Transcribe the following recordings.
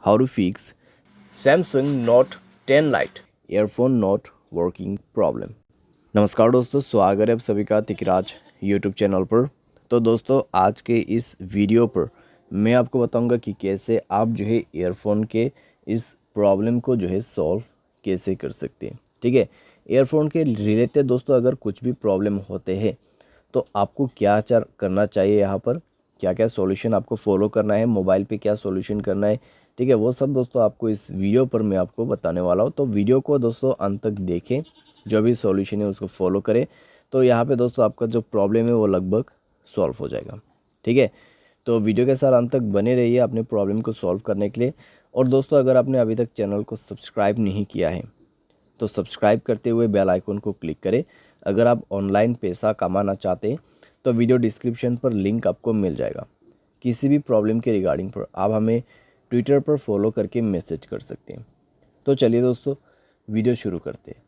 how to fix Samsung Note 10 Lite earphone not working problem। नमस्कार दोस्तों, स्वागत है आप सभी का तिकराज यूट्यूब चैनल पर। तो दोस्तों, आज के इस वीडियो पर मैं आपको बताऊंगा कि कैसे आप जो है ईयरफोन के इस प्रॉब्लम को जो है सॉल्व कैसे कर सकते हैं। ठीक है, ईयरफोन के रिलेटेड दोस्तों अगर कुछ भी प्रॉब्लम होते हैं तो आपको क्या करना चाहिए, यहाँ पर क्या क्या सॉल्यूशन आपको फॉलो करना है, मोबाइल पे क्या सॉल्यूशन करना है। ठीक है, वो सब दोस्तों आपको इस वीडियो पर मैं आपको बताने वाला हूँ। तो वीडियो को दोस्तों अंत तक देखें, जो भी सॉल्यूशन है उसको फॉलो करें, तो यहाँ पे दोस्तों आपका जो प्रॉब्लम है वो लगभग सॉल्व हो जाएगा। ठीक है, तो वीडियो के साथ अंत तक बने रहिए अपने प्रॉब्लम को सॉल्व करने के लिए। और दोस्तों, अगर आपने अभी तक चैनल को सब्सक्राइब नहीं किया है तो सब्सक्राइब करते हुए बेल आइकन को क्लिक करें। अगर आप ऑनलाइन पैसा कमाना चाहते हैं तो वीडियो डिस्क्रिप्शन पर लिंक आपको मिल जाएगा। किसी भी प्रॉब्लम के रिगार्डिंग पर आप हमें ट्विटर पर फॉलो करके मैसेज कर सकते हैं। तो चलिए दोस्तों, वीडियो शुरू करते हैं।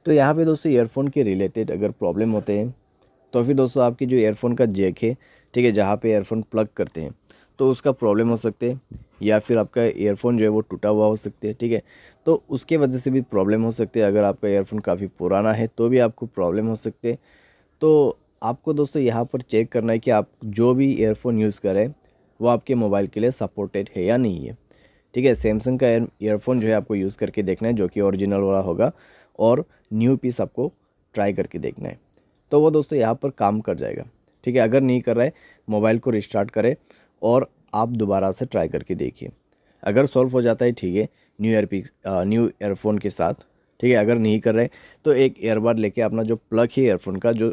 तो यहाँ पे दोस्तों ईयरफोन के रिलेटेड अगर प्रॉब्लम होते हैं तो फिर दोस्तों आपकी जो ईयरफोन का जैक है, ठीक है, जहाँ पे ईयरफोन प्लग करते हैं तो उसका प्रॉब्लम हो सकते हैं, या फिर आपका ईयरफोन जो है वो टूटा हुआ हो सकते हैं। ठीक है, तो उसके वजह से भी प्रॉब्लम हो सकती है। अगर आपका ईयरफोन काफ़ी पुराना है तो भी आपको प्रॉब्लम हो सकते हैं। तो आपको दोस्तों यहाँ पर चेक करना है कि आप जो भी ईयरफोन यूज़ करें वो आपके मोबाइल के लिए सपोर्टेड है या नहीं है। ठीक है, सैमसंग का ईयरफोन जो है आपको यूज़ करके देखना है, जो कि ओरिजिनल वाला होगा, और न्यू पीस आपको ट्राई करके देखना है। तो वो दोस्तों यहाँ पर काम कर जाएगा। ठीक है, अगर नहीं कर रहा है मोबाइल को रिस्टार्ट करें और आप दोबारा से ट्राई करके देखिए। अगर सॉल्व हो जाता है, ठीक है, न्यू ईयरफोन के साथ। ठीक है, अगर नहीं कर रहे तो एक ईयरबड लेके अपना जो प्लग है ईयरफोन का, जो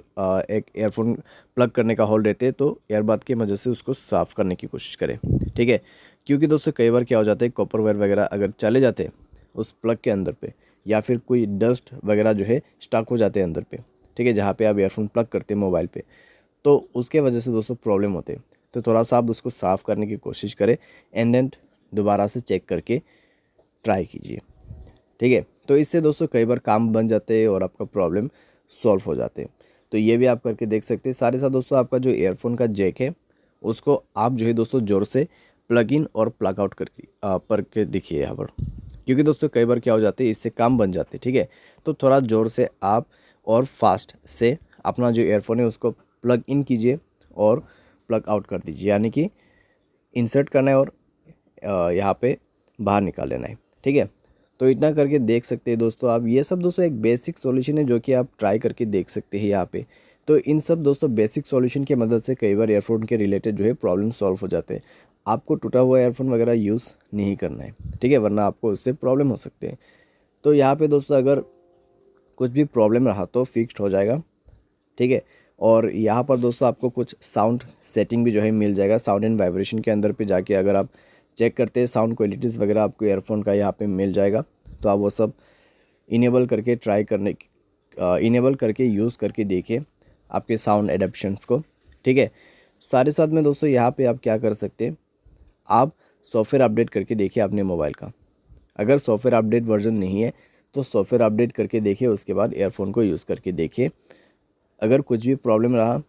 एक ईयरफोन प्लग करने का होल रहते हैं, तो ईयरबड की मदद से उसको साफ़ करने की कोशिश करें। ठीक है, क्योंकि दोस्तों कई बार क्या हो जाता है, कॉपर वायर वगैरह अगर चले जाते हैं उस प्लग के अंदर पे, या फिर कोई डस्ट वगैरह जो है स्टक हो जाते हैं अंदर पे, ठीक है, जहाँ पे आप ईयरफोन प्लग करते हैं मोबाइल पे, तो उसके वजह से दोस्तों प्रॉब्लम होते हैं। तो थोड़ा सा आप उसको साफ़ करने की कोशिश करें एंड देन दोबारा से चेक करके ट्राई कीजिए। ठीक है, तो इससे दोस्तों कई बार काम बन जाते हैं और आपका प्रॉब्लम सॉल्व हो जाते हैं। तो ये भी आप करके देख सकते हैं। साथ ही साथ दोस्तों आपका जो ईयरफोन का जैक है उसको आप जो है दोस्तों ज़ोर से प्लग इन और प्लग आउट करके देखिए यहाँ पर, क्योंकि दोस्तों कई बार क्या हो जाते हैं, इससे काम बन जाते हैं। ठीक है, तो थोड़ा ज़ोर से आप और फास्ट से अपना जो ईयरफोन है उसको प्लग इन कीजिए और प्लग आउट कर दीजिए, यानी कि इंसर्ट करना है और यहाँ पे बाहर निकाल लेना है। ठीक है, तो इतना करके देख सकते हैं दोस्तों आप। ये सब दोस्तों एक बेसिक सॉल्यूशन है जो कि आप ट्राई करके देख सकते हैं यहाँ पे। तो इन सब दोस्तों बेसिक सॉल्यूशन की मदद से कई बार ईयरफोन के रिलेटेड जो है प्रॉब्लम सॉल्व हो जाते हैं। आपको टूटा हुआ ईयरफोन वगैरह यूज़ नहीं करना है। ठीक है, वरना आपको उससे प्रॉब्लम हो सकते हैं। तो यहाँ पे दोस्तों अगर कुछ भी प्रॉब्लम रहा तो फिक्स्ड हो जाएगा। ठीक है, और यहाँ पर दोस्तों आपको कुछ साउंड सेटिंग भी जो है मिल जाएगा। साउंड एंड वाइब्रेशन के अंदर पे जाके अगर आप चेक करते हैं साउंड क्वालिटीज़ वगैरह आपको ईयरफोन का यहाँ पे मिल जाएगा। तो आप वो सब इनेबल करके इनेबल करके यूज़ करके देखिए आपके साउंड एडेप्शंस को। ठीक है, साथ ही साथ में दोस्तों यहाँ पे आप क्या कर सकते हैं, आप सॉफ्टवेयर अपडेट करके देखिए अपने मोबाइल का। अगर सॉफ्टवेयर अपडेट वर्जन नहीं है तो सॉफ्टवेयर अपडेट करके देखिए, उसके बाद ईयरफोन को यूज़ करके देखिए। अगर कुछ भी प्रॉब्लम रहा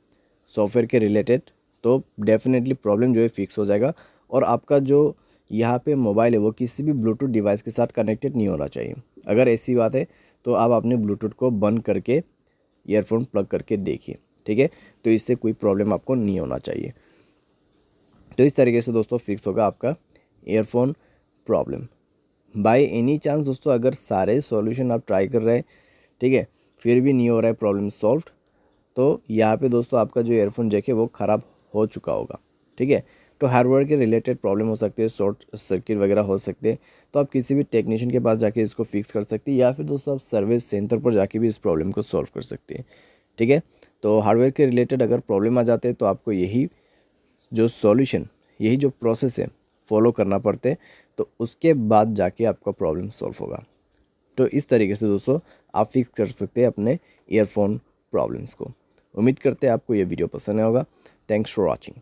सॉफ्टवेयर के रिलेटेड तो डेफिनेटली प्रॉब्लम जो है फिक्स हो जाएगा। और आपका जो यहाँ पे मोबाइल है वो किसी भी ब्लूटूथ डिवाइस के साथ कनेक्टेड नहीं होना चाहिए। अगर ऐसी बात है तो आप अपने ब्लूटूथ को बंद करके ईयरफोन प्लग करके देखिए। ठीक है, तो इससे कोई प्रॉब्लम आपको नहीं होना चाहिए। तो इस तरीके से दोस्तों फिक्स होगा आपका earphone problem. By any chance दोस्तों अगर सारे सॉल्यूशन आप ट्राई कर रहे हैं, ठीक है, फिर भी नहीं हो रहा है प्रॉब्लम सॉल्व, तो यहाँ पे दोस्तों आपका जो ईयरफोन जैक है वो ख़राब हो चुका होगा। ठीक है, तो हार्डवेयर के रिलेटेड प्रॉब्लम हो सकती है, शॉर्ट सर्किट वगैरह हो सकते हैं, तो आप किसी भी टेक्नीशियन के पास जाके इसको फिक्स कर सकते हैं, या फिर दोस्तों आप सर्विस सेंटर पर जाके भी इस प्रॉब्लम को सॉल्व कर सकते हैं। ठीक है, तो हार्डवेयर के रिलेटेड अगर प्रॉब्लम आ जाते हैं तो आपको यही जो प्रोसेस है फॉलो करना पड़ते हैं, तो उसके बाद जाके आपका प्रॉब्लम सॉल्व होगा। तो इस तरीके से दोस्तों आप फिक्स कर सकते हैं अपने ईयरफोन प्रॉब्लम्स को। उम्मीद करते हैं आपको ये वीडियो पसंद आया होगा। Thanks for watching.